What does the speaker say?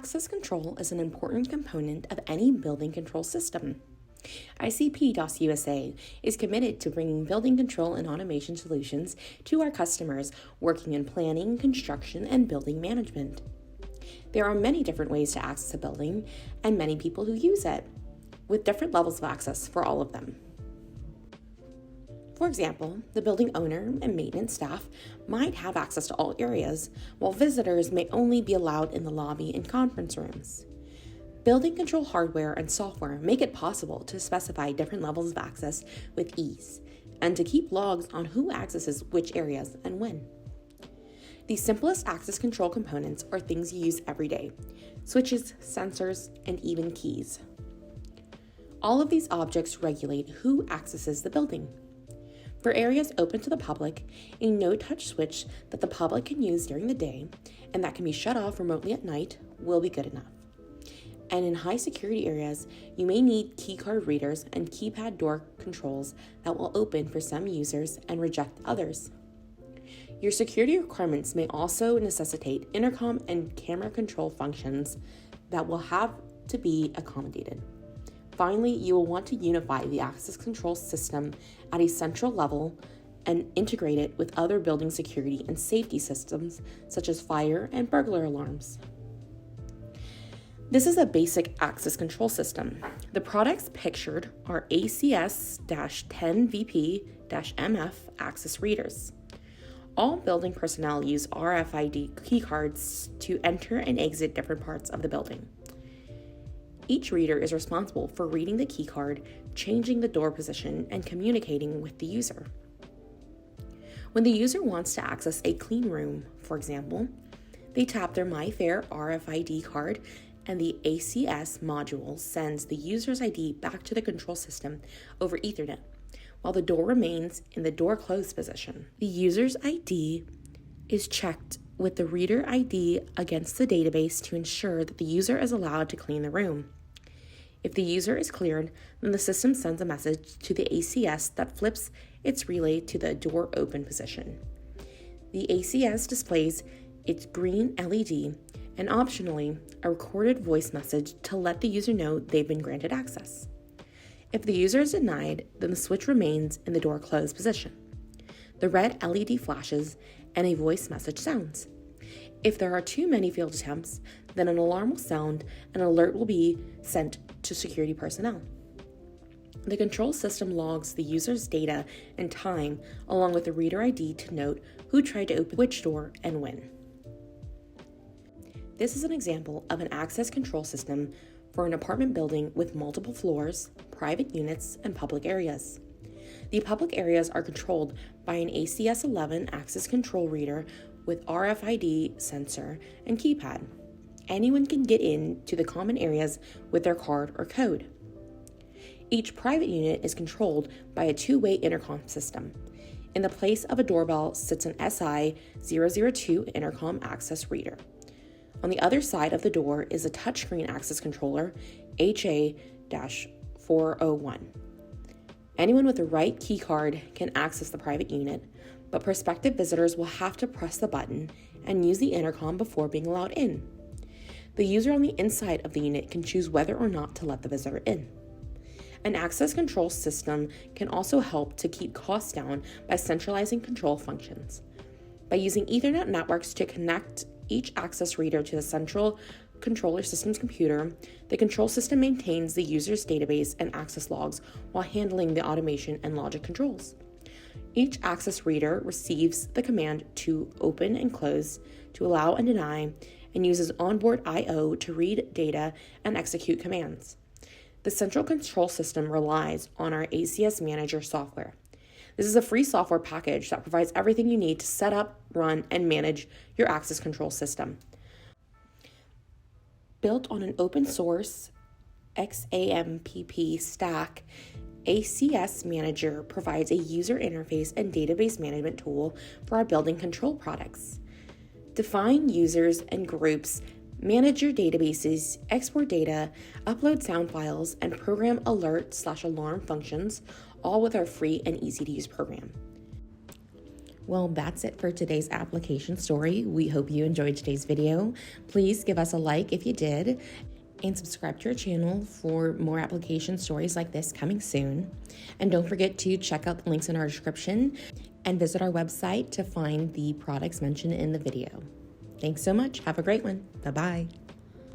Access control is an important component of any building control system. ICP DAS USA is committed to bringing building control and automation solutions to our customers working in planning, construction, and building management. There are many different ways to access a building and many people who use it, with different levels of access for all of them. For example, the building owner and maintenance staff might have access to all areas, while visitors may only be allowed in the lobby and conference rooms. Building control hardware and software make it possible to specify different levels of access with ease, and to keep logs on who accesses which areas and when. The simplest access control components are things you use every day: switches, sensors, and even keys. All of these objects regulate who accesses the building. For areas open to the public, a no-touch switch that the public can use during the day and that can be shut off remotely at night will be good enough. And in high security areas, you may need keycard readers and keypad door controls that will open for some users and reject others. Your security requirements may also necessitate intercom and camera control functions that will have to be accommodated. Finally, you will want to unify the access control system at a central level and integrate it with other building security and safety systems such as fire and burglar alarms. This is a basic access control system. The products pictured are ACS-10VP-MF access readers. All building personnel use RFID keycards to enter and exit different parts of the building. Each reader is responsible for reading the keycard, changing the door position, and communicating with the user. When the user wants to access a clean room, for example, they tap their MyFair RFID card and the ACS module sends the user's ID back to the control system over Ethernet, while the door remains in the door closed position. The user's ID is checked with the reader ID against the database to ensure that the user is allowed to clean the room. If the user is cleared, then the system sends a message to the ACS that flips its relay to the door open position. The ACS displays its green LED and optionally a recorded voice message to let the user know they've been granted access. If the user is denied, then the switch remains in the door closed position. The red LED flashes and a voice message sounds. If there are too many failed attempts, then an alarm will sound and an alert will be sent to security personnel. The control system logs the user's data and time along with the reader ID to note who tried to open which door and when. This is an example of an access control system for an apartment building with multiple floors, private units, and public areas. The public areas are controlled by an ACS-11 access control reader with RFID sensor and keypad. Anyone can get into the common areas with their card or code. Each private unit is controlled by a two-way intercom system. In the place of a doorbell sits an SI-002 intercom access reader. On the other side of the door is a touchscreen access controller, HA-401. Anyone with the right key card can access the private unit, but prospective visitors will have to press the button and use the intercom before being allowed in. The user on the inside of the unit can choose whether or not to let the visitor in. An access control system can also help to keep costs down by centralizing control functions. By using Ethernet networks to connect each access reader to the central controller system's computer, the control system maintains the user's database and access logs while handling the automation and logic controls. Each access reader receives the command to open and close, to allow and deny, and uses onboard I/O to read data and execute commands. The central control system relies on our ACS Manager software. This is a free software package that provides everything you need to set up, run, and manage your access control system. Built on an open source XAMPP stack, ACS Manager provides a user interface and database management tool for our building control products. Define users and groups, manage your databases, export data, upload sound files, and program alert/alarm functions, all with our free and easy-to-use program. Well, that's it for today's application story. We hope you enjoyed today's video. Please give us a like if you did, and subscribe to our channel for more application stories like this coming soon. And don't forget to check out the links in our description and visit our website to find the products mentioned in the video. Thanks so much. Have a great one. Bye-bye.